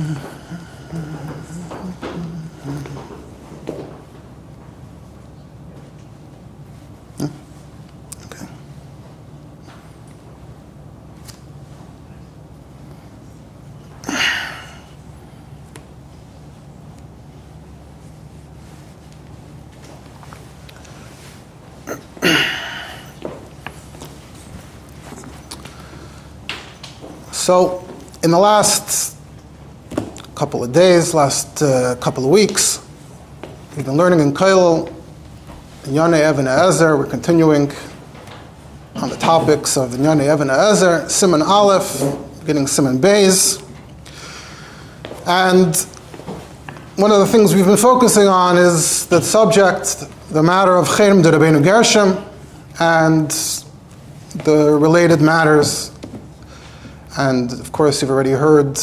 Okay. So, in the last couple of days, last couple of weeks, we've been learning in Kolel, in Yonei Even Ezer. We're continuing on the topics of the Yonei Even Ezer, Siman Aleph, getting Siman Beis. And one of the things we've been focusing on is the subject, the matter of Cherem de Rabbeinu Gershom, and the related matters. And of course, you've already heard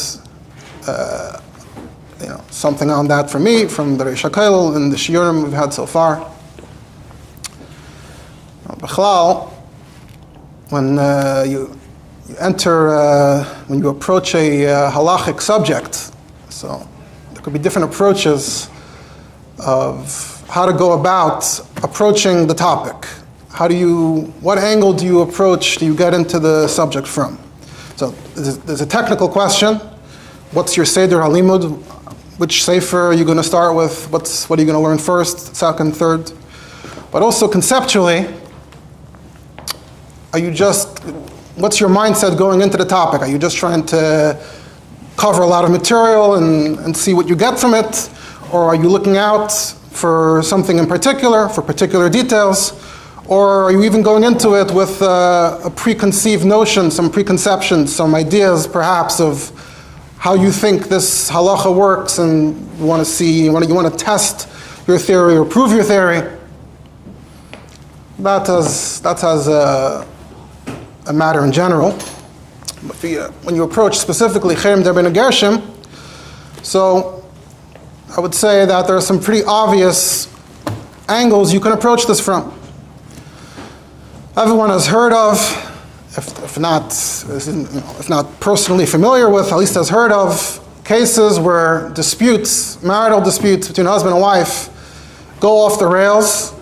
something on that from me, from the Rosh and the Shiurim we've had so far. B'chlal, when you enter, when you approach a halachic subject, so there could be different approaches of how to go about approaching the topic. What angle do you approach, do you get into the subject from? So there's a technical question. What's your Seder HaLimud? Which Sefer are you going to start with? What are you going to learn first, second, third? But also conceptually, what's your mindset going into the topic? Are you just trying to cover a lot of material and see what you get from it? Or are you looking out for something in particular, for particular details? Or are you even going into it with a preconceived notion, some preconceptions, some ideas perhaps of how you think this halacha works, and you want to test your theory or prove your theory? That has a matter in general. But when you approach specifically Cherem de Rabbeinu Gershom, so I would say that there are some pretty obvious angles you can approach this from. Everyone has heard of, if not personally familiar with, at least has heard of cases where marital disputes between husband and wife go off the rails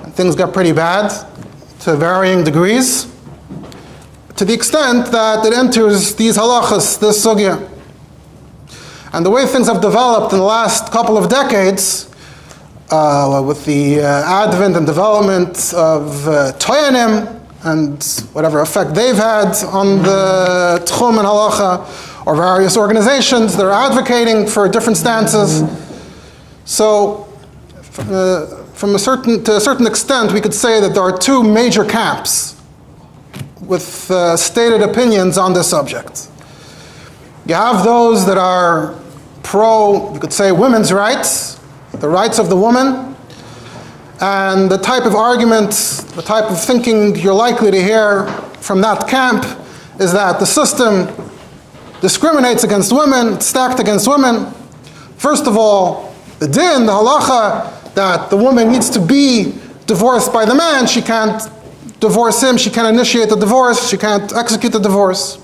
and things get pretty bad to varying degrees, to the extent that it enters these halachas, this sugya. And the way things have developed in the last couple of decades, with the advent and development of Toyanim and whatever effect they've had on the Tchum and Halacha, or various organizations that are advocating for different stances. So, to a certain extent, we could say that there are two major camps with stated opinions on this subject. You have those that are you could say, women's rights, the rights of the woman, and the type of argument, the type of thinking you're likely to hear from that camp is that the system discriminates against women, it's stacked against women. First of all, the din, the halacha, that the woman needs to be divorced by the man. She can't divorce him, she can't initiate the divorce, she can't execute the divorce.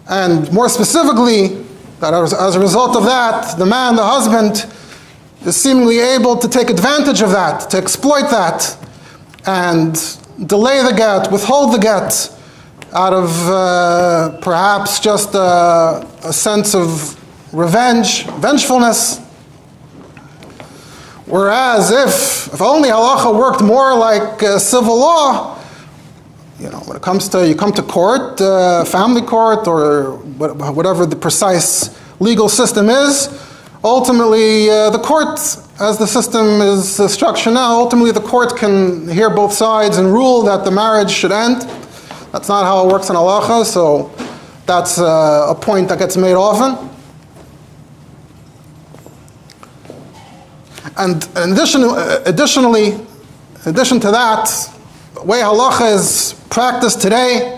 And more specifically, that as a result of that, the man, the husband, is seemingly able to take advantage of that, to exploit that, and delay the get, withhold the get, out of perhaps just a sense of vengefulness. Whereas if only halacha worked more like civil law, when it comes to, you come to court, family court, or whatever the precise legal system is, ultimately the court, as the system is structured now, ultimately the court can hear both sides and rule that the marriage should end. That's not how it works in halacha, so that's a point that gets made often. And in addition to that, the way halacha is practiced today,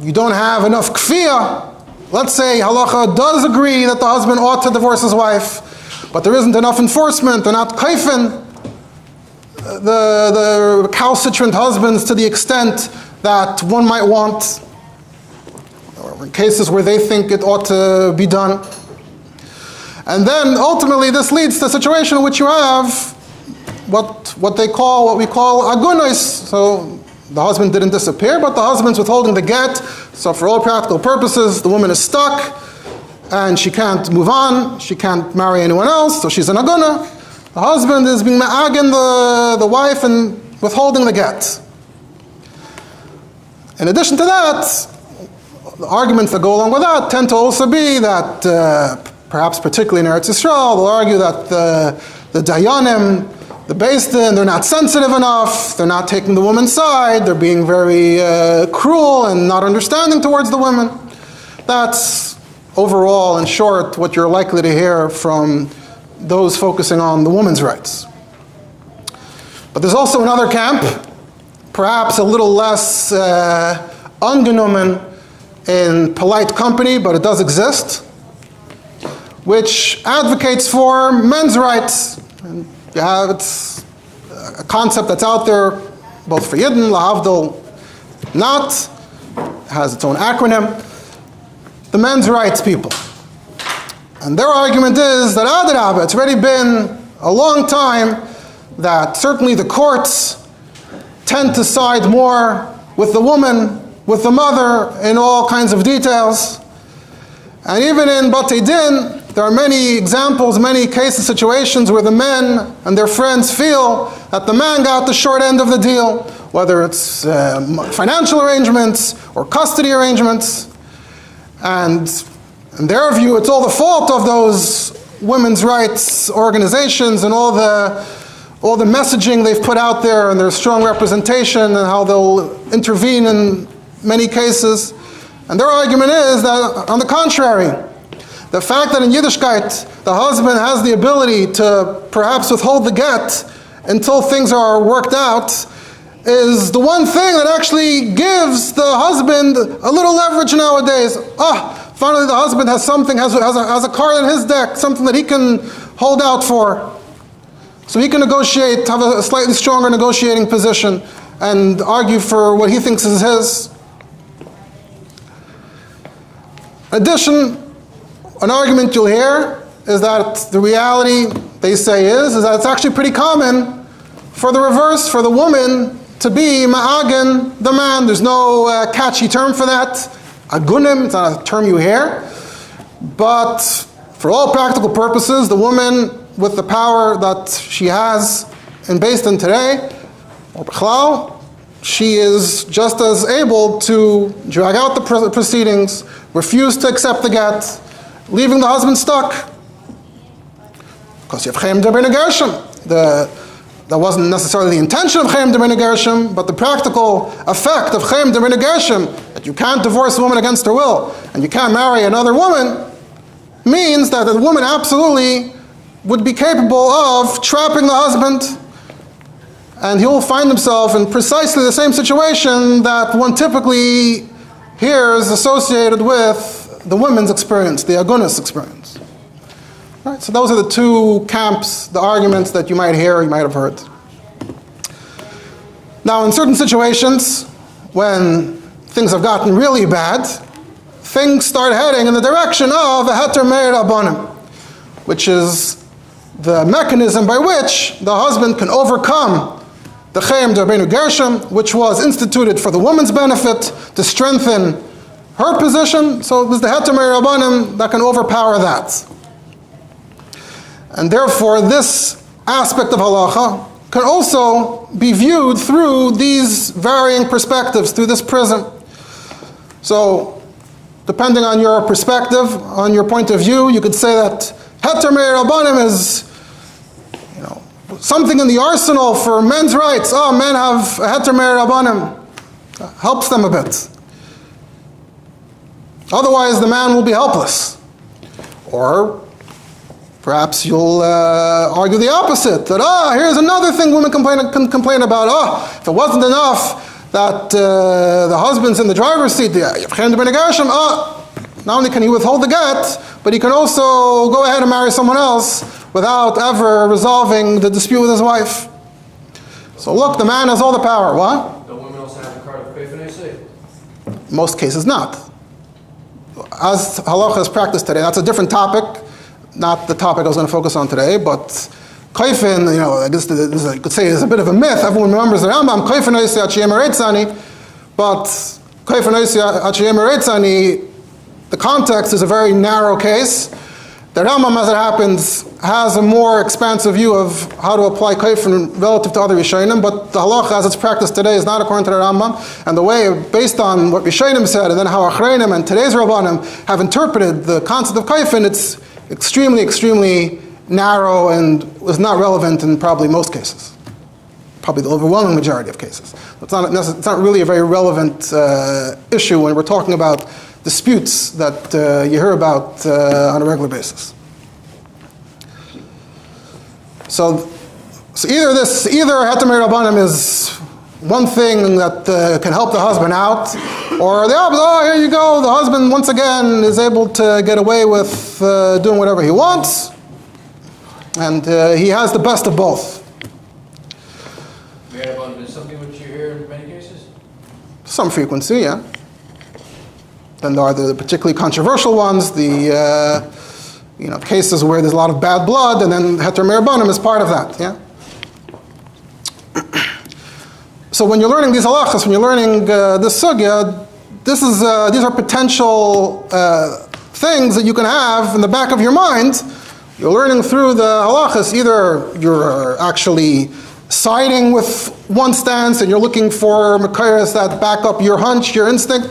you don't have enough kfiyah. Let's say halacha does agree that the husband ought to divorce his wife, but there isn't enough enforcement. They're not kaifin the recalcitrant husbands to the extent that one might want, or in cases where they think it ought to be done. And then ultimately this leads to a situation in which you have what we call agunos. So the husband didn't disappear, but the husband's withholding the get. So for all practical purposes, the woman is stuck, and she can't move on. She can't marry anyone else, so she's an aguna. The husband is being ma'agen the wife and withholding the get. In addition to that, the arguments that go along with that tend to also be that, perhaps particularly in Eretz Yisrael, they'll argue that the dayanim, the Beis Din, they're not sensitive enough, they're not taking the woman's side, they're being very cruel and not understanding towards the women. That's overall, in short, what you're likely to hear from those focusing on the woman's rights. But there's also another camp, perhaps a little less ungenommen in polite company, but it does exist, which advocates for men's rights. And it's a concept that's out there, both for Yidden, lahavdil, not, has its own acronym, the men's rights people. And their argument is that adarabah, it's already been a long time that certainly the courts tend to side more with the woman, with the mother, in all kinds of details. And even in Batei Din, there are many examples, many cases, situations where the men and their friends feel that the man got the short end of the deal, whether it's financial arrangements or custody arrangements. And in their view, it's all the fault of those women's rights organizations and all the messaging they've put out there and their strong representation and how they'll intervene in many cases. And their argument is that, on the contrary, the fact that in Yiddishkeit the husband has the ability to perhaps withhold the get until things are worked out is the one thing that actually gives the husband a little leverage nowadays. Finally the husband has something, has a card in his deck, something that he can hold out for. So he can negotiate, have a slightly stronger negotiating position and argue for what he thinks is his. In addition, an argument you'll hear is that the reality, they say, is that it's actually pretty common for the reverse, for the woman to be ma'agen the man. There's no catchy term for that. Agunim, it's not a term you hear. But for all practical purposes, the woman with the power that she has in Beis Din today, or b'chlal, she is just as able to drag out the proceedings, refuse to accept the get, leaving the husband stuck. Because you have Chaim Deber Negershim. That wasn't necessarily the intention of Chaim Deber Negershim, but the practical effect of Chaim Deber Negershim, that you can't divorce a woman against her will, and you can't marry another woman, means that the woman absolutely would be capable of trapping the husband, and he'll find himself in precisely the same situation that one typically hears associated with the women's experience, the agunas experience. Right, so those are the two camps, the arguments that you might hear, you might have heard. Now, in certain situations, when things have gotten really bad, things start heading in the direction of a heter meir rabbanim, which is the mechanism by which the husband can overcome the Chaim Derbenu Gershom, which was instituted for the woman's benefit to strengthen her position. So it was the heter meir rabbanim that can overpower that. And therefore, this aspect of halacha can also be viewed through these varying perspectives, through this prism. So, depending on your perspective, on your point of view, you could say that heter meir rabbanim is, something in the arsenal for men's rights. Men have a heter meir rabbanim. Helps them a bit. Otherwise, the man will be helpless. Or perhaps you'll argue the opposite, that here's another thing women can complain about. If it wasn't enough that the husband's in the driver's seat, not only can he withhold the get, but he can also go ahead and marry someone else without ever resolving the dispute with his wife. So look, the man has all the power. What? Don't women also have the card of faith in AC? Most cases not. As halacha is practiced today, that's a different topic. not the topic I was going to focus on today, but kaifin, I guess you could say is a bit of a myth. Everyone remembers the Rambam, kaifin oisi achiyem eretzani, but kaifin oisi achiyem eretzani, the context is a very narrow case. The Rambam, as it happens, has a more expansive view of how to apply kaifin relative to other Rishonim, but the halacha as it's practiced today is not according to the Rambam, and the way, based on what Rishonim said, and then how Achreinim and today's Rabbanim have interpreted the concept of kaifin, it's extremely, extremely narrow and was not relevant in probably most cases. Probably the overwhelming majority of cases. It's not really a very relevant issue when we're talking about disputes that you hear about on a regular basis. So either Heter Rabbanim is one thing that can help the husband out, or the opposite, here you go, the husband once again is able to get away with doing whatever he wants, and he has the best of both. Is something which you hear in many cases? Some frequency, yeah. Then there are the particularly controversial ones, the cases where there's a lot of bad blood, and then Heter Rabbanim is part of that, yeah. So when you're learning these halachas, when you're learning this sugya, these are potential things that you can have in the back of your mind. You're learning through the halachas. Either you're actually siding with one stance and you're looking for mekayos that back up your hunch, your instinct,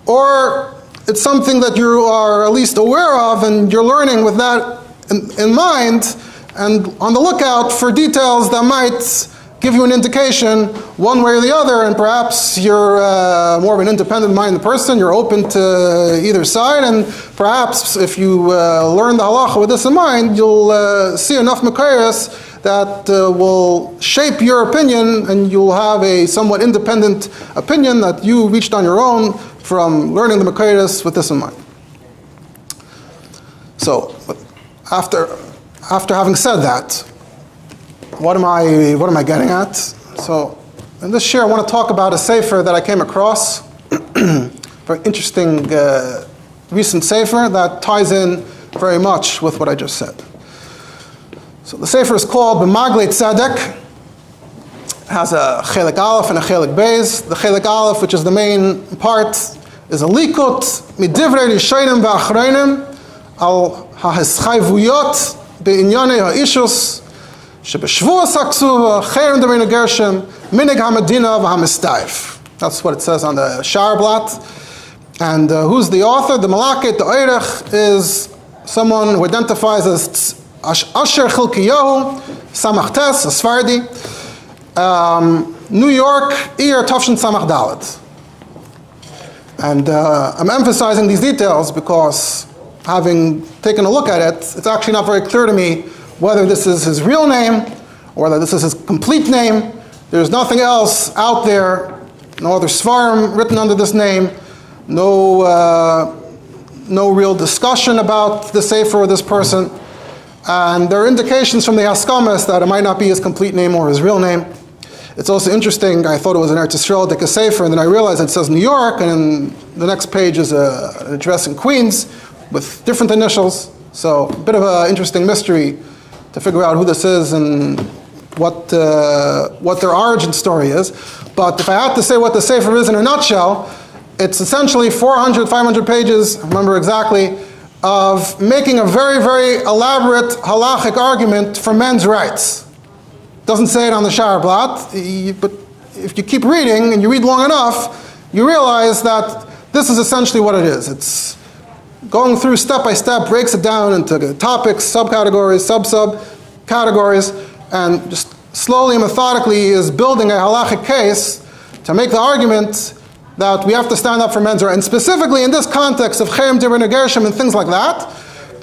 or it's something that you are at least aware of and you're learning with that in mind and on the lookout for details that might give you an indication one way or the other, and perhaps you're more of an independent-minded person, you're open to either side, and perhaps if you learn the halacha with this in mind, you'll see enough mekayos that will shape your opinion, and you'll have a somewhat independent opinion that you reached on your own from learning the mekayos with this in mind. So, after having said that, what am I getting at? So, in this shiur, I want to talk about a sefer that I came across, very interesting recent sefer that ties in very much with what I just said. So the sefer is called B'Maglei Tzedek. It has a chelik aleph and a chelik beis. The chelik aleph, which is the main part, is a likut midivrei rishonim v'achreinim al ha'eschayvuyot be'inyanei ha'ishus shebeshvuas ha'ksuva cherem d'reinu gershom minig ha'medina v'ha'mistayif. That's what it says on the Sharblat. And who's the author? The Malaket, the Eirech, is someone who identifies as Asher Chilkiyahu, Samachtes, a Sephardi, New York, Iyar Tafshin Samach Dalet. And I'm emphasizing these details because, having taken a look at it, it's actually not very clear to me whether this is his real name or whether this is his complete name. There's nothing else out there, no other Sfarim written under this name, no real discussion about the sefer or this person. And there are indications from the Haskamas that it might not be his complete name or his real name. It's also interesting, I thought it was an Eretz Yisrael Dika Sefer, and then I realized it says New York, and then the next page is an address in Queens with different initials. So a bit of an interesting mystery to figure out who this is and what their origin story is. But if I had to say what the Sefer is in a nutshell, it's essentially 400, 500 pages, I remember exactly, of making a very, very elaborate halachic argument for men's rights. Doesn't say it on the Sharblat, but if you keep reading and you read long enough, you realize that this is essentially what it is. It's going through step by step, breaks it down into topics, subcategories, sub-categories, and just slowly and methodically is building a halachic case to make the argument that we have to stand up for men's rights. And specifically in this context of cherem d'reinu gershom and things like that,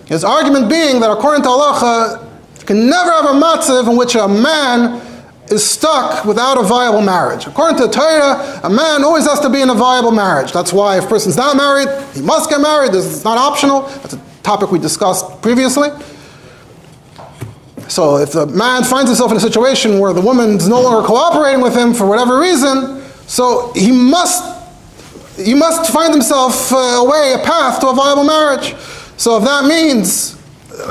his argument being that according to halacha, you can never have a matzav in which a man is stuck without a viable marriage. According to the Torah, a man always has to be in a viable marriage. That's why if a person's not married, he must get married. It's not optional. That's a topic we discussed previously. So if the man finds himself in a situation where the woman's no longer cooperating with him for whatever reason, so he must find himself a path to a viable marriage. So if that means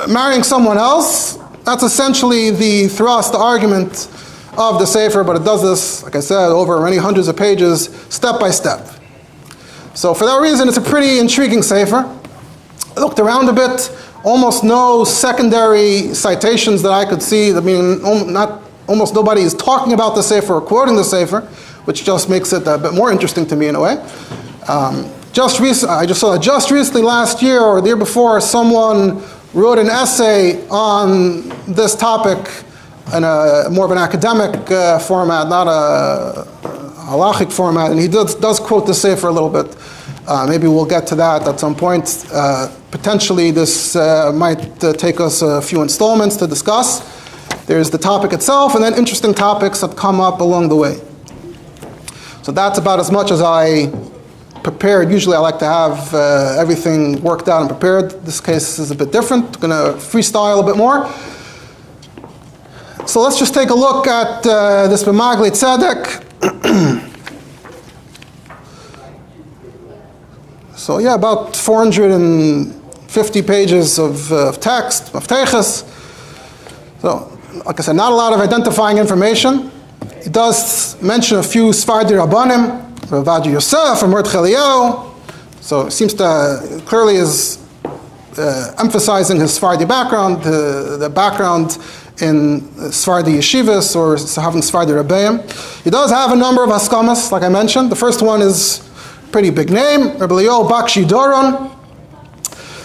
marrying someone else. That's essentially the thrust, the argument of the Sefer, but it does this, like I said, over many hundreds of pages, step by step. So for that reason, it's a pretty intriguing Sefer. I looked around a bit, almost no secondary citations that I could see. I mean, almost nobody is talking about the Sefer or quoting the Sefer, which just makes it a bit more interesting to me in a way. I just saw that just recently, last year or the year before, someone wrote an essay on this topic in a more of an academic format, not a halachic format, and he does quote the Sefer a little bit. Maybe we'll get to that at some point. Potentially this might take us a few installments to discuss. There's the topic itself, and then interesting topics that come up along the way. So that's about as much as I prepared. Usually I like to have everything worked out and prepared. This case is a bit different. I'm going to freestyle a bit more. So let's just take a look at this B'Magli Tzedek. So yeah, about 450 pages of text, of Teiches. So, like I said, not a lot of identifying information. He does mention a few Sephardim Rabbanim, Rabbi Yosef and Mordechai Eliyahu. So it seems to clearly is emphasizing his Sephardi background, the background in Sephardi yeshivas or having Sephardi Rabbeim. He does have a number of haskamas, like I mentioned. The first one is a pretty big name, Rabbi Eliyahu Bakshi Doron.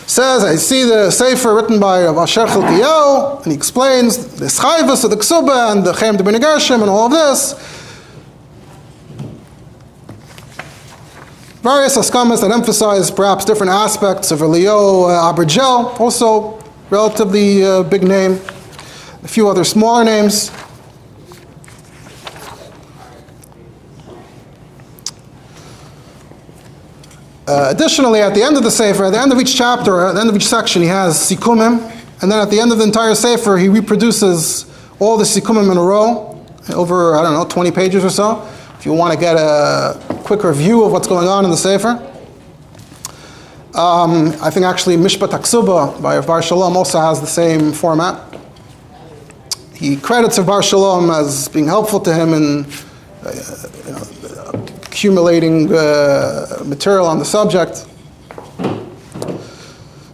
Says, I see the Sefer written by Rav Asher Chilkiyahu, and he explains the Schayvus of the Ksuba and the Chaim de Bnei Gershom and all of this. Various haskamas that emphasize perhaps different aspects of Eliyahu Abergel, also relatively big name. A few other smaller names. Additionally, at the end of the Sefer, at the end of each chapter, at the end of each section, he has sikumim, and then at the end of the entire Sefer, he reproduces all the sikumim in a row, over, 20 pages or so, if you want to get a quicker view of what's going on in the Sefer. I think actually Mishpat HaKsuba by Bar Shalom also has the same format. He credits Bar Shalom as being helpful to him in accumulating material on the subject.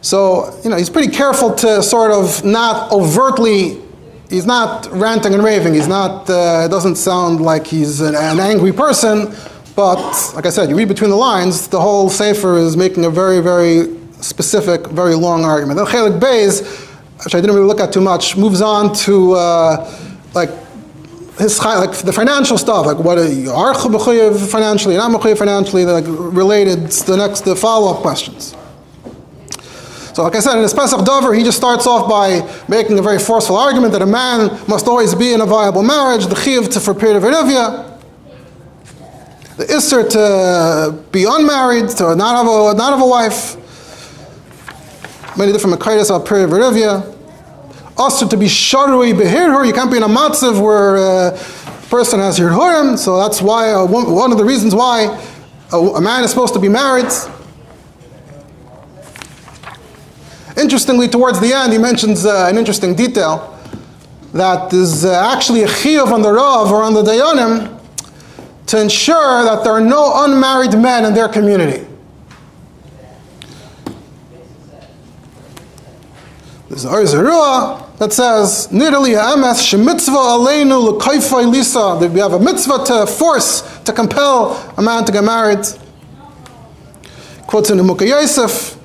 So, he's pretty careful to sort of not overtly, he's not ranting and raving, he's not, it doesn't sound like he's an angry person, but, like I said, you read between the lines, the whole Sefer is making a very, very specific, very long argument. Then Chelik Beis, which I didn't really look at too much, moves on to, the financial stuff, like what are you financially, not mechuyev financially, like related to the follow-up questions. So like I said, in his Pesach Dover, he just starts off by making a very forceful argument that a man must always be in a viable marriage, the chiyuv for period of erivia, the isser to be unmarried, to not have a wife, many different makaydas about period of erivia. Also to be sharui behirhur, you can't be in a matzav where a person has hirhurim, so that's why, one of the reasons why a man is supposed to be married. Interestingly, towards the end, he mentions an interesting detail, that there's actually a chiyuv on the Rav or on the Dayanim to ensure that there are no unmarried men in their community. There's a Zerua that says, Nirali ha'emes shemitzvah aleinu l'kaifai lisa, that we have a mitzvah to force, to compel a man to get married. Quotes in the Mukha Yosef,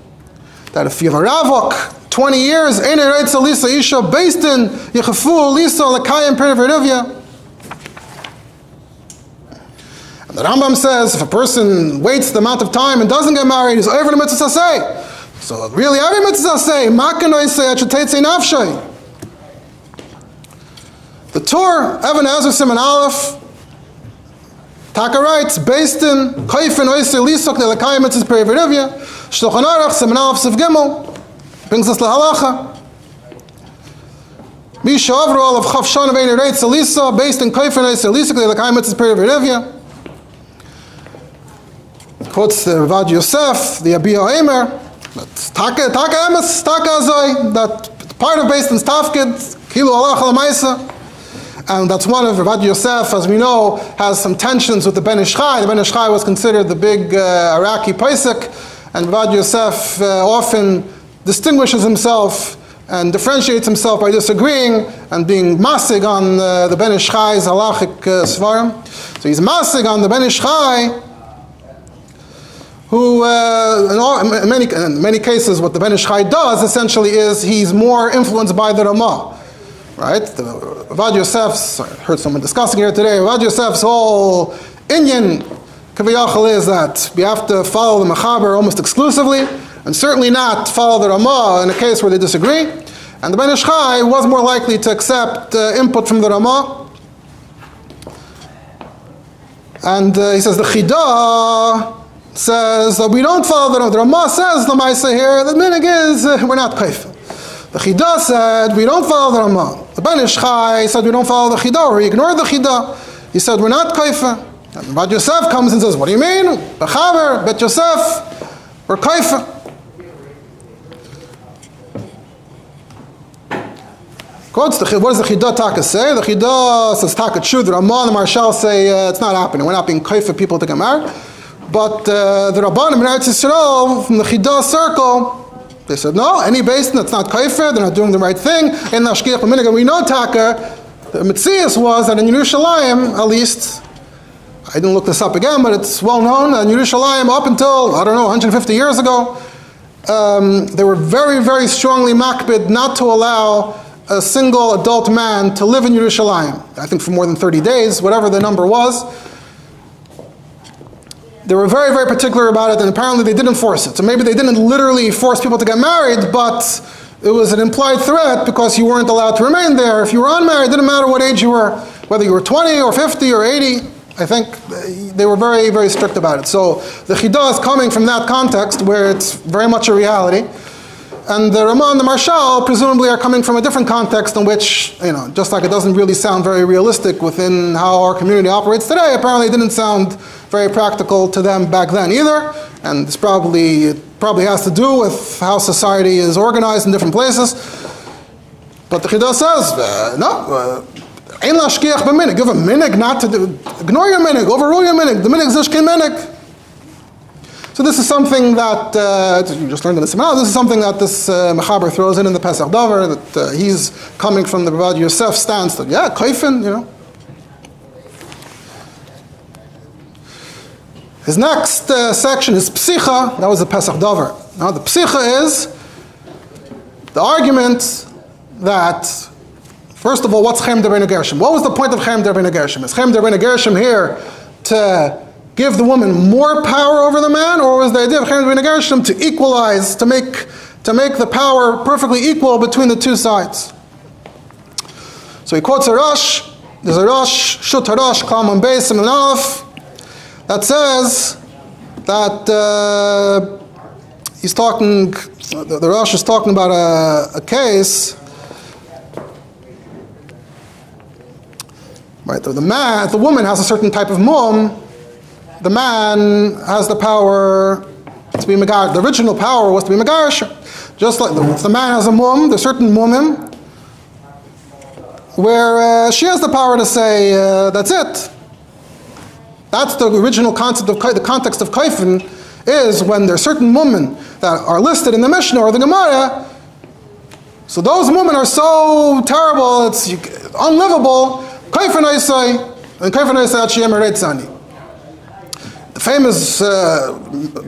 that if you have a ravok, 20 years, ein eretz lisa isha based in yechafu lisa l'kayim periverivya. And the Rambam says, if a person waits the amount of time and doesn't get married, he's over the mitzvah say. So really, every mitzvah say, makanoi say, achetetze nafshay. The Tur, Evan Ezra Simon Aleph, Taka writes, based in Kaifin Oisei Lisok Nelakayim Mitzvah Periverivya, Shulchan Aruch Simon Aleph Siv Gimel, brings us the halacha. Misha Avro of Chav Shon of Ein Eretz Elisa, based in Kaifin Oisei Lisok Nelakayim Mitzvah Periverivya. Quotes the Rabbi Yosef, the Abiyah Eimer, that's taka emes, taka azoi, that part of Beis Din's tafkid, kilu halacha l'maisa. And that's one of Rabbi Yosef, as we know, has some tensions with the Ben Ish Chai. The Ben Ish Chai was considered the big Iraqi Paisik, and Rabbi Yosef often distinguishes himself and differentiates himself by disagreeing and being masig on the Ben Ish Chai's halachic svarim. So he's masig on the Ben Ish Chai, who, in many cases, what the Ben Ish Chai does essentially is he's more influenced by the Ramah. Right? Rabbi Yosef's, I heard someone discussing here today, Rabbi Yosef's whole inyan kaviyachal is that we have to follow the Mechaber almost exclusively, and certainly not follow the Ramah in a case where they disagree. And the Ben Ish Chai was more likely to accept input from the Ramah. And he says the Chidah says that we don't follow the Ramah. The Ramah says the Maisa here, the minig is we're not kaif. The Chidah said we don't follow the Ramah. The Ben Ish Chai said we don't follow the Chidah, or we ignore the Chidah. He said we're not kaifa. And Bet Yosef comes and says, what do you mean? Bechaber, Bet Yosef, we're kaifa. What does the Chidah Taka say? The Chidah says Taka true. The Ramah and the Marshal say it's not happening. We're not being kaifa people to get married. But the Rabbanim in Eretz Yisrael, from the Chidah circle, they said, no, any Beis Din that's not kaifer, they're not doing the right thing. In the Ashkiach B'minig, and we know Taka, the Metzias was that in Yerushalayim, at least, I didn't look this up again, but it's well known, that in Yerushalayim, up until, 150 years ago, they were very, very strongly makbid not to allow a single adult man to live in Yerushalayim. I think for more than 30 days, whatever the number was. They were very, very particular about it, and apparently they didn't enforce it. So maybe they didn't literally force people to get married, but it was an implied threat because you weren't allowed to remain there. If you were unmarried, it didn't matter what age you were, whether you were 20 or 50 or 80. I think they were very, very strict about it. So the Chidah is coming from that context where it's very much a reality. And the Ramah and the Marshal presumably are coming from a different context in which, just like it doesn't really sound very realistic within how our community operates today, apparently it didn't sound very practical to them back then either. And it probably has to do with how society is organized in different places. But the Chidah says, no, ein lashkiach b'minig, give a minig not to do, ignore your minig, overrule your minig, the minig is ishkin minig. So this is something that, you just learned in the seminar, this is something that this Mechaber throws in the Pesach Davar, that he's coming from the Rabbi Yosef stance, that kaifin, His next section is Psicha, that was the Pesach Davar. Now the Psicha is the argument that, first of all, what's Chem D'Rebeinu Gershom? What was the point of Chem D'Rebeinu Gershom? Is Chem D'Rebeinu Gershom here to give the woman more power over the man, or was the idea of Chem D'Rebeinu Gershom to equalize, to make the power perfectly equal between the two sides? So he quotes a Rosh, there's a Rosh, Shut HaRosh, Klam Beis, Simon Aleph, that says that he's talking, the Rosh is talking about a case, right? The woman has a certain type of mum, the man has the power to be Megar. The original power was to be Megarish. Just like if the man has a mum, there's certain women where she has the power to say, that's it. That's the original concept of the context of kaifin, is when there's certain women that are listed in the Mishnah or the Gemara. So those women are so terrible, it's unlivable. Kaifin Aisai, and Kaifin Aisai Achiyem Eretzani. The famous,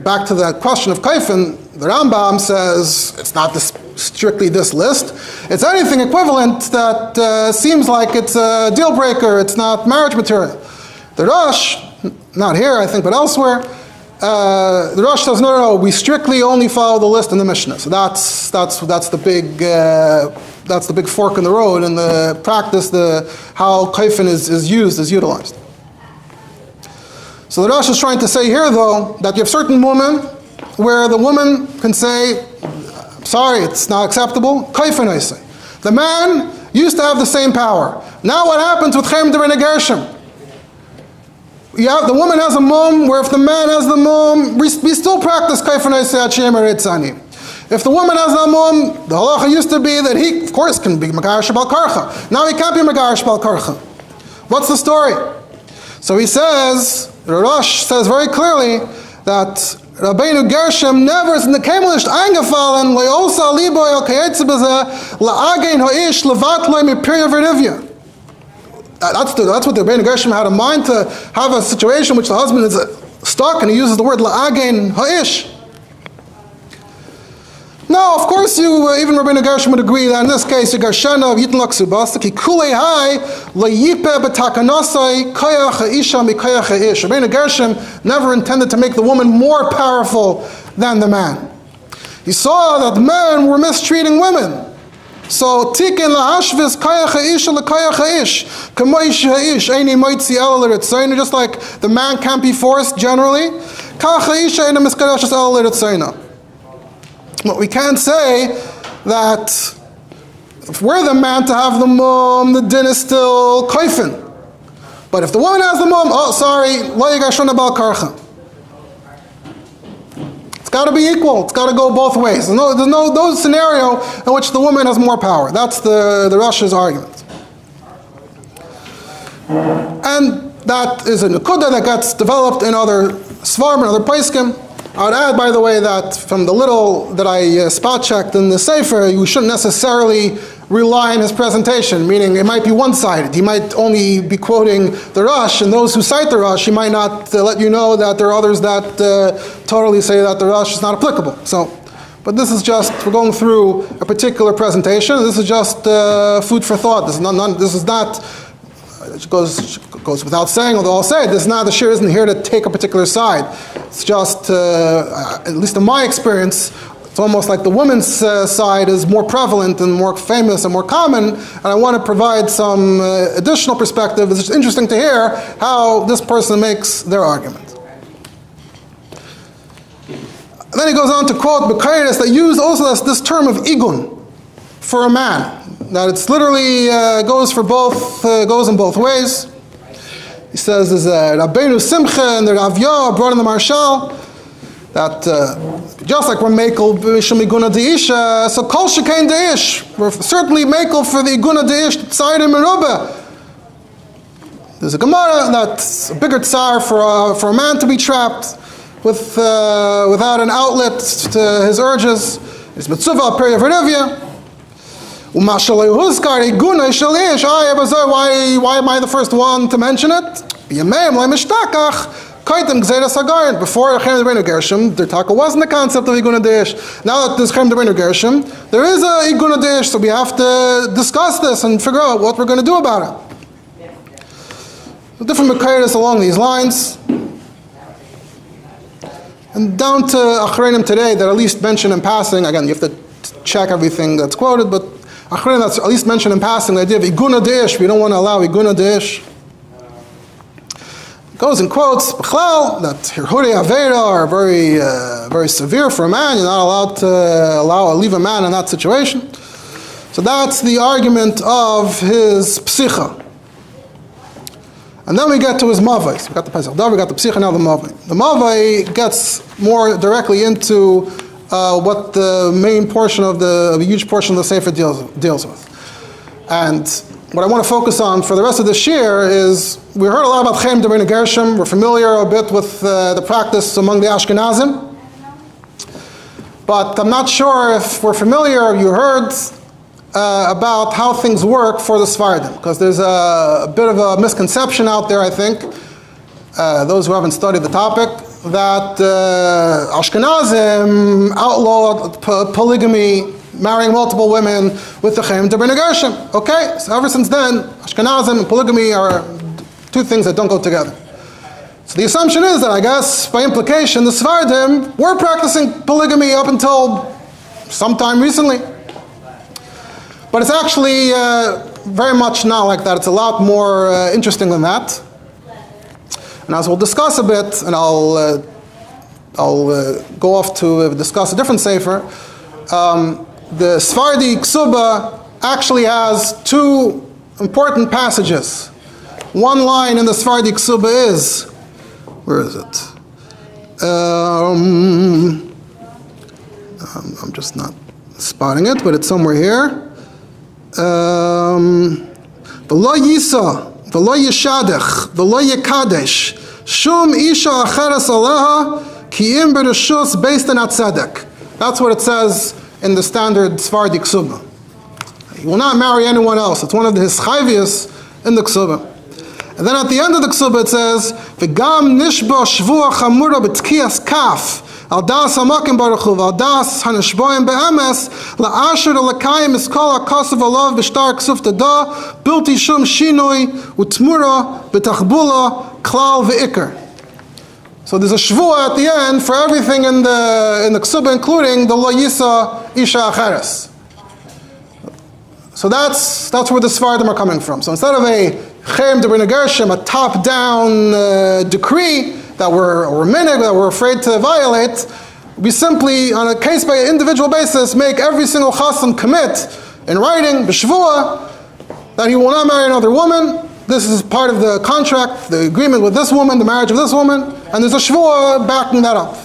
back to the question of kaifin, the Rambam says it's not strictly this list. It's anything equivalent that seems like it's a deal breaker, it's not marriage material. The Rosh, not here I think, but elsewhere, the Rosh says no, we strictly only follow the list in the Mishnah. So that's the big fork in the road in the practice, how kaifin is utilized. So the Rosh is trying to say here, though, that you have certain women where the woman can say, sorry, it's not acceptable, kaifin I say. The man used to have the same power. Now what happens with Chem D'Rebeinu Gershom? The woman has a mum, where if the man has the mum, we still practice kaifin I say Achiyem Eretzani. If the woman has a mum, the halacha used to be that he, of course, can be Megarish Bal Karcha. Now he can't be Megarish Bal Karcha. What's the story? So he says, the Rosh says very clearly that Rabbeinu Gershom never is in the Kemelish eingefallen, le'osa libo el kayetze b'zeh, la'agein ha'ish levat loy mipirya v'rivya. That's what the Rabbeinu Gershom had in mind, to have a situation in which the husband is stuck, and he uses the word la'agein ha'ish. No, of course, even Rabbeinu Gershom would agree that in this case, you Gershena yitin laksubas, ki kulei hai layipe b'takanosai koyach ha'isha mikoyach ha'ish. Rabbeinu Gershom never intended to make the woman more powerful than the man. He saw that men were mistreating women. So tikin lahashvis koyach ha'isha l'koyach ha'ish kamoish ha'ish eini moitzi el l'ritzayna, just like the man can't be forced generally, kach ha'isha eini miskadashas el l'ritzayna. But we can't say that if we're the man to have the mum, the din is still koifin. But if the woman has the mum, oh, sorry, lo yigashona bal karcha. It's got to be equal. It's got to go both ways. There's no scenario in which the woman has more power. That's the Rosh's argument. And that is a nekuda that gets developed in other svarim and other poskim. I would add, by the way, that from the little that I spot checked in the Sefer, you shouldn't necessarily rely on his presentation, meaning it might be one-sided. He might only be quoting the Rosh, and those who cite the Rosh, he might not let you know that there are others that totally say that the Rosh is not applicable. But this is just, we're going through a particular presentation. This is just food for thought. This is not, it goes without saying, although I'll say it, the shiur isn't here to take a particular side. It's just, at least in my experience, it's almost like the woman's side is more prevalent and more famous and more common, and I want to provide some additional perspective. It's just interesting to hear how this person makes their argument. And then he goes on to quote B'kairis that use also this term of igun for a man. That it's literally goes in both ways. He says there's Rabbeinu Simcha and the Ravya brought in the Marshal that just like we're makel b'mishum iguna deisha, so kol shekain deish, we're certainly makel for the iguna deish tzayim merubah. There's a Gemara that's a bigger tsar for a man to be trapped without an outlet to his urges. It's mitzvah period of Revia. Why am I the first one to mention it? Before Rabbeinu Gershom, there wasn't the concept of Iguna Deish. Now that there's Rabbeinu Gershom, there is a Iguna Deish, so we have to discuss this and figure out what we're going to do about it. Different Mekayris along these lines. And down to Achreinim today that at least mention in passing, again, you have to check everything that's quoted, but Achreinim that's at least mentioned in passing, the idea of Iguna Deish, we don't want to allow Iguna Deish. Goes and quotes B'chlal that Hirhurei Aveira are very, very severe for a man. You're not allowed to leave a man in that situation. So that's the argument of his psicha. And then we get to his mavai. We got the Pesach Dovid, we got the psicha, now the mavai. The mavai gets more directly into what the main portion of a huge portion of the Sefer deals with. And what I want to focus on for the rest of this year is, we heard a lot about Chaim Rabbeinu Gershom. We're familiar a bit with the practice among the Ashkenazim. But I'm not sure if we're familiar, you heard about how things work for the Sephardim. Because there's a bit of a misconception out there, I think, those who haven't studied the topic, that Ashkenazim outlawed polygamy, marrying multiple women with the Chaim Rabbeinu Gershom. Okay, so ever since then, Ashkenazim and polygamy are two things that don't go together. So the assumption is that, I guess, by implication, the Sephardim were practicing polygamy up until sometime recently. But it's actually very much not like that. It's a lot more interesting than that. And as we'll discuss a bit, and I'll go off to discuss a different sefer, the Sephardi Ksuba actually has two important passages. One line in the Sephardi Ksuba is, where is it? I'm just not spotting it, but it's somewhere here. V'lo yisa, v'lo yishadech, v'lo yikadesh, shum isha acheres aleha, ki im bereshus based on atzedek. That's what it says in the standard Sephardi ksuba. He will not marry anyone else. It's one of his chayvius in the ksuba. And then at the end of the ksuba it says, v'gam nishba shvua chamura b'tkiyas kaf, al das hamakim baruch hu, al das hanishboim be'emes, la'asher l'kayim iskol ha'kasav alav b'shtar ksuf tada, bilti shum shinoi, utmura, b'tachbula, klal v'ikr. So there's a shvua at the end for everything in the ksuba, including the lo yisa isha acheres. So that's where the Sephardim are coming from. So instead of a cherem de b'negershim, a top-down decree that we're minhag, that we're afraid to violate, we simply, on a case-by-individual basis, make every single chassan commit in writing, b'shvua, that he will not marry another woman. This is part of the contract, the agreement with this woman, the marriage of this woman, and there's a shvua backing that up.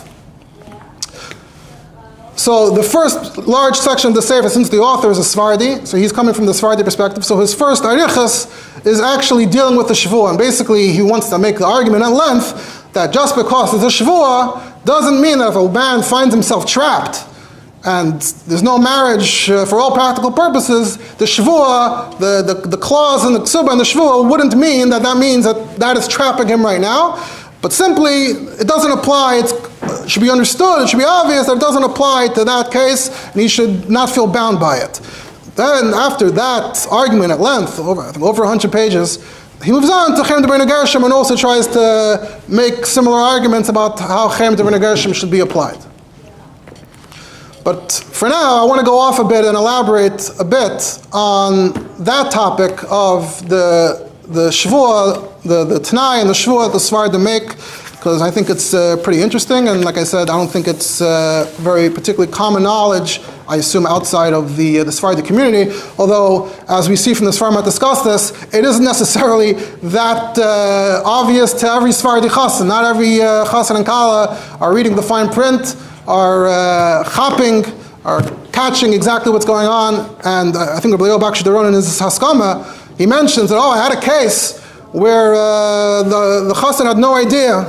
So the first large section of the Sefer, since the author is a Sephardi, so he's coming from the Sephardi perspective, so his first arichas is actually dealing with the shvua, and basically he wants to make the argument at length that just because there's a shvua doesn't mean that if a man finds himself trapped and there's no marriage for all practical purposes, the shvua, the clause in the ksuba and the shvua wouldn't mean that means that is trapping him right now. But simply, it doesn't apply, it should be understood, it should be obvious that it doesn't apply to that case, and he should not feel bound by it. Then, after that argument at length, over 100 pages, he moves on to cherem de b'negershim and also tries to make similar arguments about how cherem de b'negershim should be applied. But for now, I want to go off a bit and elaborate a bit on that topic of the shvua, the Tanai and the shvua the Sephardim make, because I think it's pretty interesting, and like I said, I don't think it's very particularly common knowledge, I assume, outside of the Sephardi community, although, as we see from the Sephardim that discuss this, it isn't necessarily that obvious to every Sephardi chassan. Not every chassan and kala are reading the fine print, are chopping, are catching exactly what's going on, and I think Rabbi in his Haskama, he mentions that, I had a case where the chassan had no idea.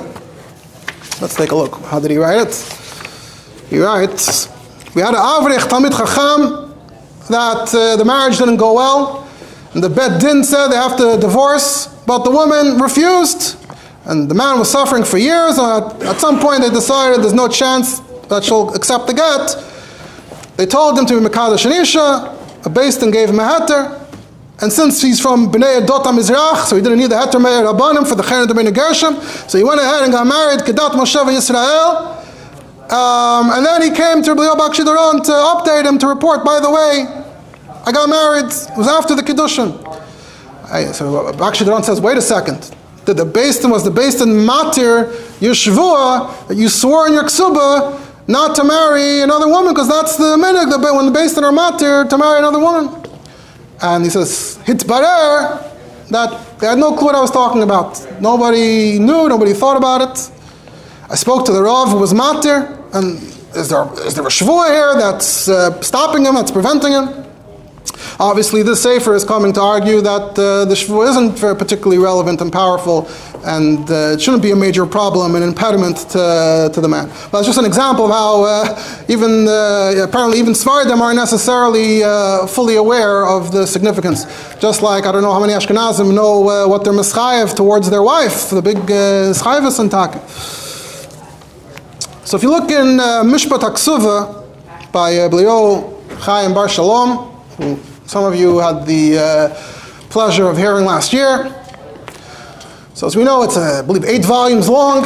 Let's take a look. How did he write it? He writes, we had an avrich talmid chacham that the marriage didn't go well, and the bet din said they have to divorce, but the woman refused, and the man was suffering for years, and at some point they decided there's no chance that she'll accept the get. They told him to be mekadosh an isha, a beis din gave him a heter, and since he's from Bnei Edot HaMizrach, so he didn't need the heter me'er rabbanim for the cherem de b'negershim, so he went ahead and got married, Kedat Moshe Yisrael, and then he came to Rabbi Dovid to update him, to report, by the way, I got married, it was after the Kiddushin. So Rabbi Dovid says, wait a second, was the beis din matir your shvua, that you swore in your ksuba not to marry another woman, because that's the minhag, when the beis din are matir to marry another woman. And he says, hitbarer, that they had no clue what I was talking about. Nobody knew, nobody thought about it. I spoke to the Rav who was matir, and is there a shvua here that's stopping him, that's preventing him? Obviously, this sefer is coming to argue that the shvua isn't very particularly relevant and powerful, and it shouldn't be a major problem, an impediment to the man. But it's just an example of how apparently even Sephardim aren't necessarily fully aware of the significance. Just like, I don't know how many Ashkenazim know what they're mischayev towards their wife, the big schayvus and tak. So if you look in Mishpat HaKsuva by Blio Chaim Bar Shalom, who some of you had the pleasure of hearing last year. So as we know, it's, I believe, 8 volumes long.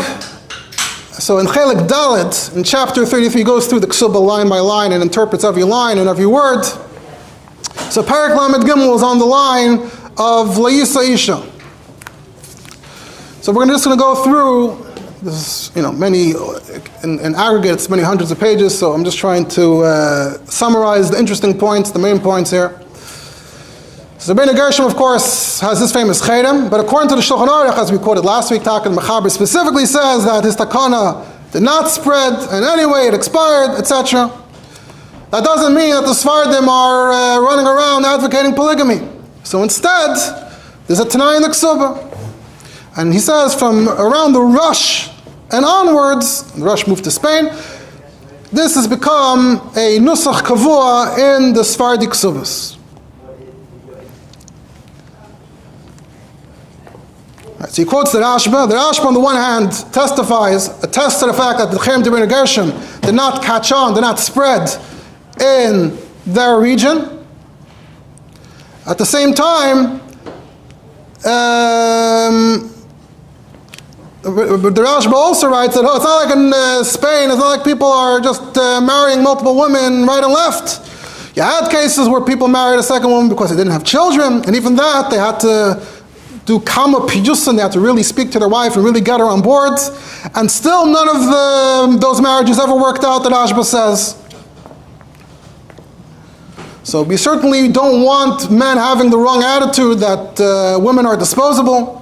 So in Chelik Dalet, in chapter 33, he goes through the Ksuba line by line and interprets every line and every word. So Parak Lamed Gimel is on the line of Layisa Isha. So we're just going to go through this, many, in aggregate, it's many hundreds of pages, so I'm just trying to summarize the interesting points, the main points here. So Bnei Gershom, of course, has this famous cherem, but according to the Shulchan Aruch, as we quoted last week, Takan Mechaber specifically says that his takana did not spread in any way, it expired, etc. that doesn't mean that the Sephardim are running around advocating polygamy. So instead, there's a Tanai in the Ksuba. And he says from around the Rosh and onwards, the Rosh moved to Spain, this has become a nusach kavua in the Sephardic Ksubas. So he quotes the Rashba. The Rashba on the one hand attests to the fact that the Cherem Dibur Gershom did not catch on, did not spread in their region. At the same time, the Rashba also writes that it's not like in Spain, it's not like people are just marrying multiple women right and left. You had cases where people married a second woman because they didn't have children, and even that they had to do kama pijusan, they had to really speak to their wife and really get her on board, and still none of those marriages ever worked out, the Rashba says. So we certainly don't want men having the wrong attitude that women are disposable.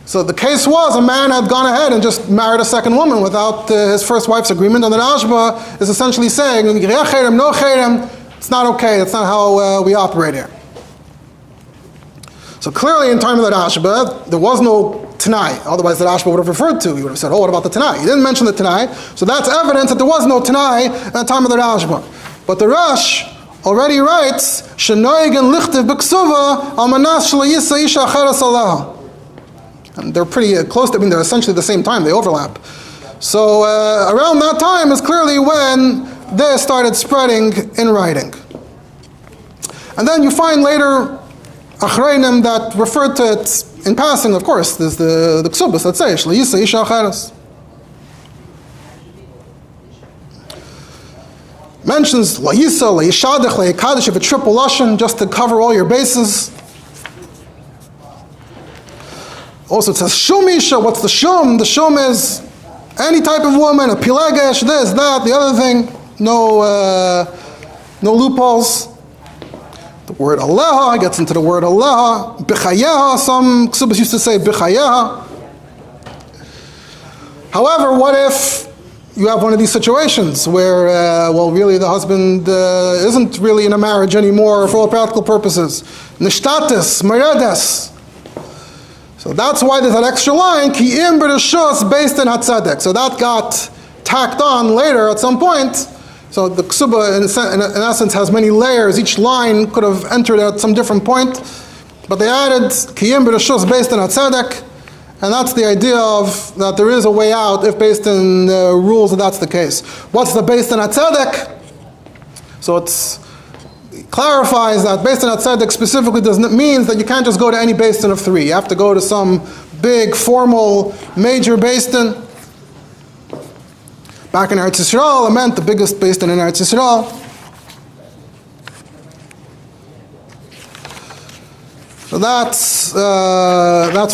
So the case was a man had gone ahead and just married a second woman without his first wife's agreement, and the Rashba is essentially saying, no cherem, it's not okay, that's not how we operate here. So clearly in time of the Rashba, there was no Tanai, otherwise the Rashba would have referred to, he would have said, oh, what about the Tanai? He didn't mention the Tanai, so that's evidence that there was no Tanai at the time of the Rashba. But the Rosh already writes, Shenoigen lichtiv b'ksuva al manas sh'layisa isha acheres alaha. And they're pretty close, they're essentially the same time, they overlap. So around that time is clearly when they started spreading in writing. And then you find later Achreinim that refer to it in passing, of course. There's the Ksubas that say, Sh'layisa isha acheres. Mentions La'yisa, La'yishadech, La'yikadish, of a triple lashon, just to cover all your bases. Also it says Shumisha, what's the Shum? The Shum is any type of woman, a Pilegesh, this, that, the other thing. No loopholes. The word Aleha gets into the word Aleha. B'chayeha, some Ksubas used to say B'chayeha. However, what if you have one of these situations where, really the husband isn't really in a marriage anymore for all practical purposes. Nishtatis, Meredes. So that's why there's that extra line, Ki im b'reshus based in hatzedek. So that got tacked on later at some point. So the ksuba, in essence, has many layers. Each line could have entered at some different point. But they added Ki im b'reshus based in hatzedek. And that's the idea of that there is a way out if based in rules that that's the case. What's the based in hatzedek? So it clarifies that based in hatzedek specifically means that you can't just go to any based in of three. You have to go to some big, formal, major based in. Back in Eretz Yisrael, it meant the biggest based in Eretz Yisrael. So that's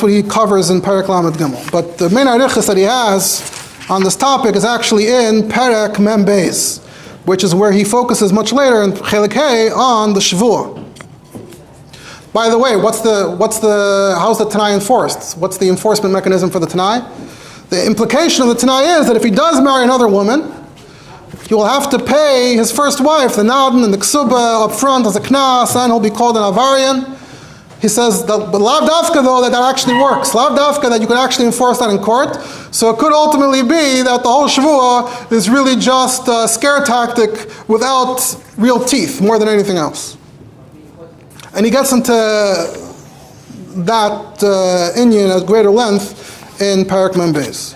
what he covers in Perek Lamed Gimel. But the main arichas that he has on this topic is actually in Perek Mem Beis, which is where he focuses much later in Chelik Hey on the Shavuah. By the way, how's the Tanai enforced? What's the enforcement mechanism for the Tanai? The implication of the Tanai is that if he does marry another woman, he will have to pay his first wife, the Nadan and the Ksuba up front as a Knas, and he'll be called an Avarian. He says, but lav dafka though, that actually works. Lav dafka, that you could actually enforce that in court. So it could ultimately be that the whole Shavuah is really just a scare tactic without real teeth, more than anything else. And he gets into that inyan at greater length in Perek Mem Beis.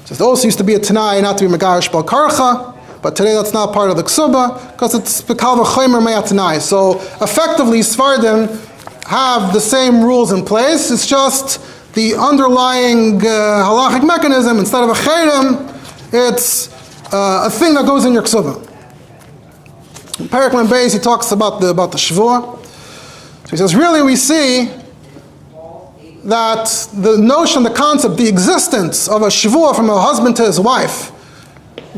So there also used to be a Tanai not to be Megarish Bal Karcha, but today that's not part of the Ksuba, because it's Bekal V'chomer Mea Tanai. So effectively, Sephardim have the same rules in place. It's just the underlying halachic mechanism. Instead of a cherem, it's a thing that goes in your Ksuba. In Perek Mem Beis, he talks about the Shavuah. So he says, really we see that the notion, the concept, the existence of a Shavuah from a husband to his wife,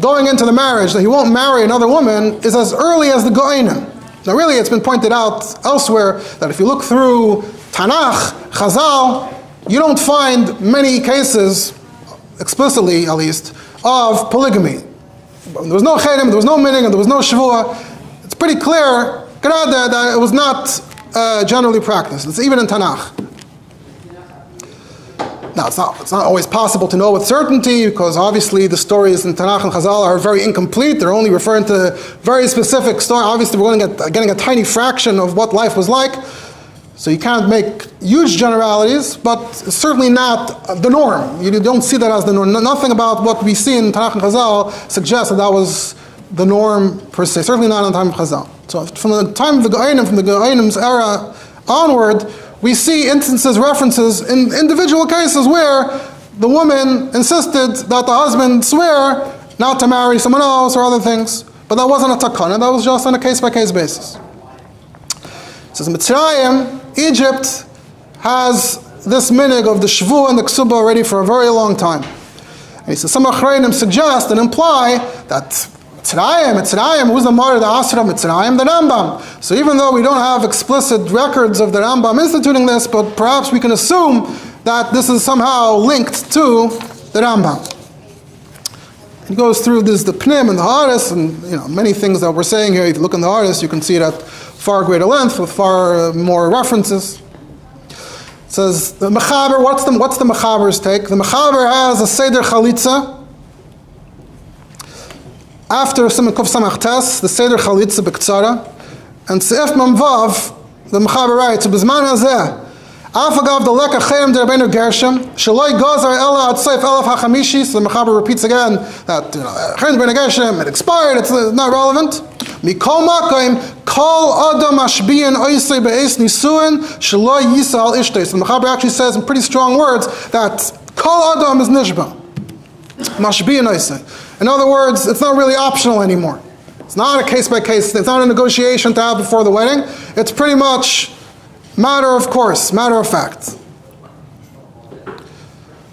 going into the marriage, that he won't marry another woman, is as early as the Go'inim. Now really, it's been pointed out elsewhere that if you look through Tanakh, Chazal, you don't find many cases explicitly at least, of polygamy. There was no chedim, there was no minig, and there was no shavua. It's pretty clear that it was not generally practiced. It's even in Tanakh. Now, it's not always possible to know with certainty, because obviously the stories in Tanakh and Chazal are very incomplete. They're only referring to very specific stories. Obviously, we're getting a tiny fraction of what life was like. So you can't make huge generalities, but it's certainly not the norm. You don't see that as the norm. Nothing about what we see in Tanakh and Chazal suggests that was the norm per se. Certainly not in the time of Chazal. So from the time of the Ge'onim, from the Ge'onim's era onward, we see instances, references in individual cases where the woman insisted that the husband swear not to marry someone else or other things. But that wasn't a takana, that was just on a case-by-case basis. It says, Mitzrayim, Egypt, has this minig of the shvu and the ksuba already for a very long time. And he says, some achreinim suggest and imply that Mitzrayim, who's the mother of the Asra of Mitzrayim? The Rambam. So even though we don't have explicit records of the Rambam instituting this, but perhaps we can assume that this is somehow linked to the Rambam. He goes through the Pnim and the Haris, and many things that we're saying here. If you look in the Haris, you can see it at far greater length with far more references. It says the Mechaber. What's the Mechaber's take? The Mechaber has a Seder Chalitza. After Siman Kuf Samach Tes, the Seder Chalitza B'Ktsara, and Seif Mamvav, the Mechaber writes, B'Zman Hazeh, Afagav the Leka Chayim de Rabbeinu Gershom, Shaloi Gozar Ela Ad Seif Elef HaChamishi. So the Mechaber repeats again that Chayim de Rabbeinu Gershom, it expired, it's not relevant. Mikol Makoim, Kol Adam Ashbiyan Oisei Be'es Nisuin, Shaloi Yisa Al Ishtei. So the Mechaber actually says in pretty strong words that Kol Adam is Nishba, Mashbiyan Oisei. In other words, it's not really optional anymore. It's not a case-by-case thing. It's not a negotiation to have before the wedding. It's pretty much matter of course, matter of fact.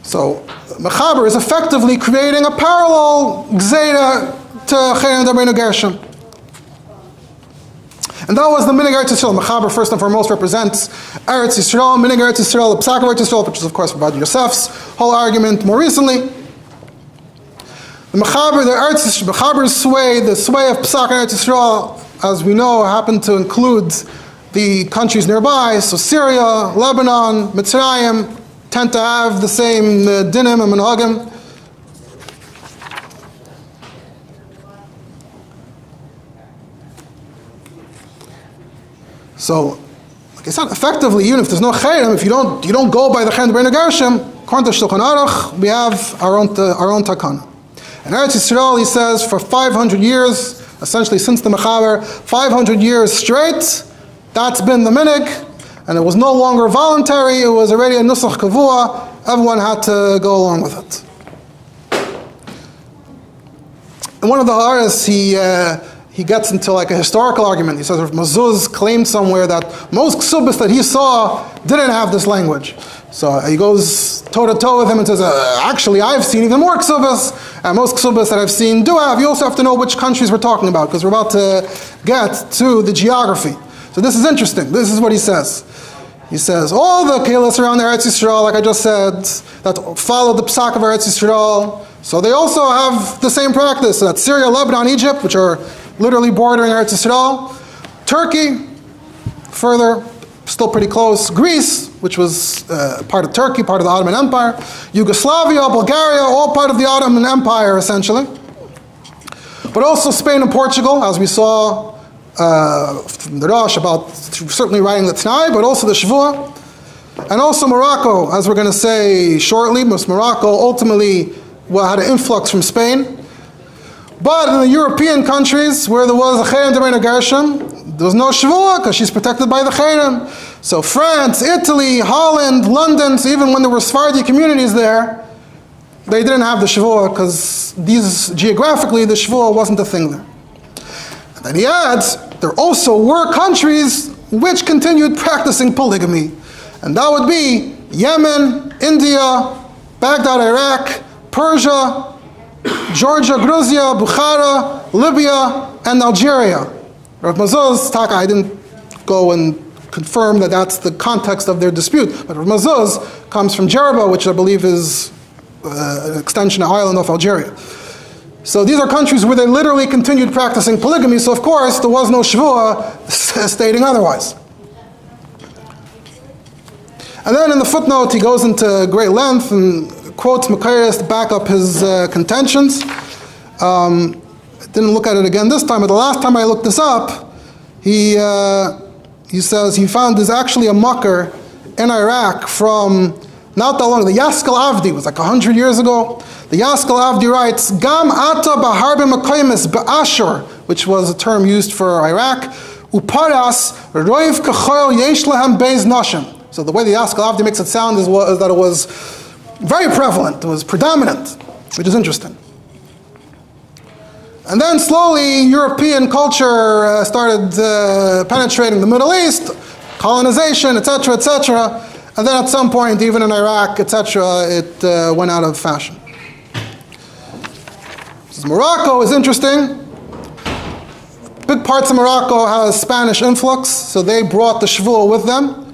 So, Mechaber is effectively creating a parallel Gzeira to Chayim D'Rabbeinu Gershom. And that was the Minig Eretz Yisrael. Mechaber, first and foremost, represents Eretz Yisrael, Minig Eretz Yisrael, the Psak of Eretz Yisrael, which is, of course, Rabbi Yosef's whole argument more recently. The Mechaber's sway, the sway of Psak and Eretz Yisrael, as we know, happened to include the countries nearby. So Syria, Lebanon, Mitzrayim tend to have the same dinim and minhagim. So, like I said, effectively, even if there's no chayim, if you don't go by the chayim D'Rabbeinu Gershom, according to Shulchan Aruch, we have our own takana. In Eretz Yisrael, he says, for 500 years, essentially since the Mechaber, 500 years straight, that's been the minig, and it was no longer voluntary, it was already a nusach kavua, everyone had to go along with it. In one of the Haris, he gets into like a historical argument. He says if Mazuz claimed somewhere that most ksubas that he saw didn't have this language. So he goes toe-to-toe with him and says, actually, I've seen even more ksubas, and most ksubas that I've seen do have. You also have to know which countries we're talking about, because we're about to get to the geography. So this is interesting. This is what he says. He says, all the kehilas around Eretz Yisrael, like I just said, that follow the psak of Eretz Yisrael, so they also have the same practice. So that's Syria, Lebanon, Egypt, which are literally bordering Eretz Yisrael. Turkey, further, still pretty close. Greece, which was part of Turkey, part of the Ottoman Empire. Yugoslavia, Bulgaria, all part of the Ottoman Empire, essentially. But also Spain and Portugal, as we saw from the Rosh about certainly writing the Tanai, but also the Shavua. And also Morocco, as we're going to say shortly, because Morocco ultimately had an influx from Spain. But in the European countries where there was a Chayim D'Rabbeinu Gershom, there was no Shavua because she's protected by the Chayim. So France, Italy, Holland, London, so even when there were Sephardi communities there, they didn't have the Shavua because geographically the Shavua wasn't a thing there. And then he adds, there also were countries which continued practicing polygamy. And that would be Yemen, India, Baghdad, Iraq, Persia, Georgia, Georgia, Bukhara, Libya, and Algeria. Rav Mazuz, I didn't go and confirm that that's the context of their dispute, but Rav Mazuz comes from Jerba, which I believe is an extension of island of Algeria. So these are countries where they literally continued practicing polygamy, so of course there was no shvuah stating otherwise. And then in the footnote he goes into great length and quotes Makarius to back up his contentions. Didn't look at it again this time, but the last time I looked this up, he says he found there's actually a mucker in Iraq from not that long. The Yaskal Avdi was like 100 years ago. The Yaskal Avdi writes, Gam ata baharbe makoymes be'ashur, which was a term used for Iraq, uparas roiv kachoil yesh lahem beis nashim. So the way the Yaskal Avdi makes it sound is that it was very prevalent, it was predominant, which is interesting. And then slowly European culture started penetrating the Middle East, colonization, etc., etc. And then at some point, even in Iraq, etc., it went out of fashion. Morocco is interesting. Big parts of Morocco has Spanish influx, so they brought the shvuah with them.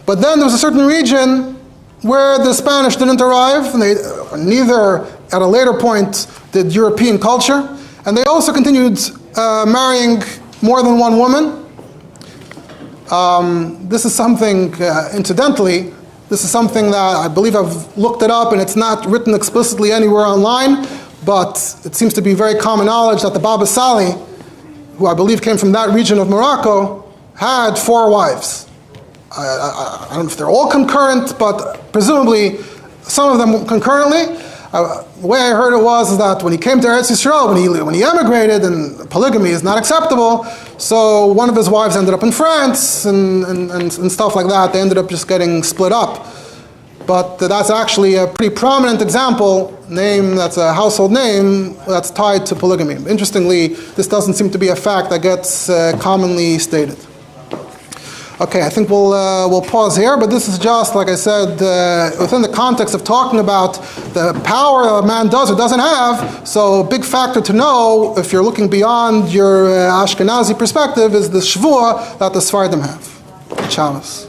But then there was a certain region where the Spanish didn't arrive, and neither at a later point did European culture. And they also continued marrying more than one woman. This is something, incidentally, this is something that I believe I've looked it up, and it's not written explicitly anywhere online, but it seems to be very common knowledge that the Baba Sali, who I believe came from that region of Morocco, had 4 wives. I don't know if they're all concurrent, but presumably some of them concurrently. The way I heard it was that when he came to Eretz Yisrael, when he emigrated, and polygamy is not acceptable, so one of his wives ended up in France and stuff like that. They ended up just getting split up. But that's actually a pretty prominent example, that's a household name that's tied to polygamy. Interestingly, this doesn't seem to be a fact that gets commonly stated. Okay, I think we'll pause here, but this is just, like I said, within the context of talking about the power a man does or doesn't have. So a big factor to know, if you're looking beyond your Ashkenazi perspective, is the shvuah that the Sephardim have. Shabbos.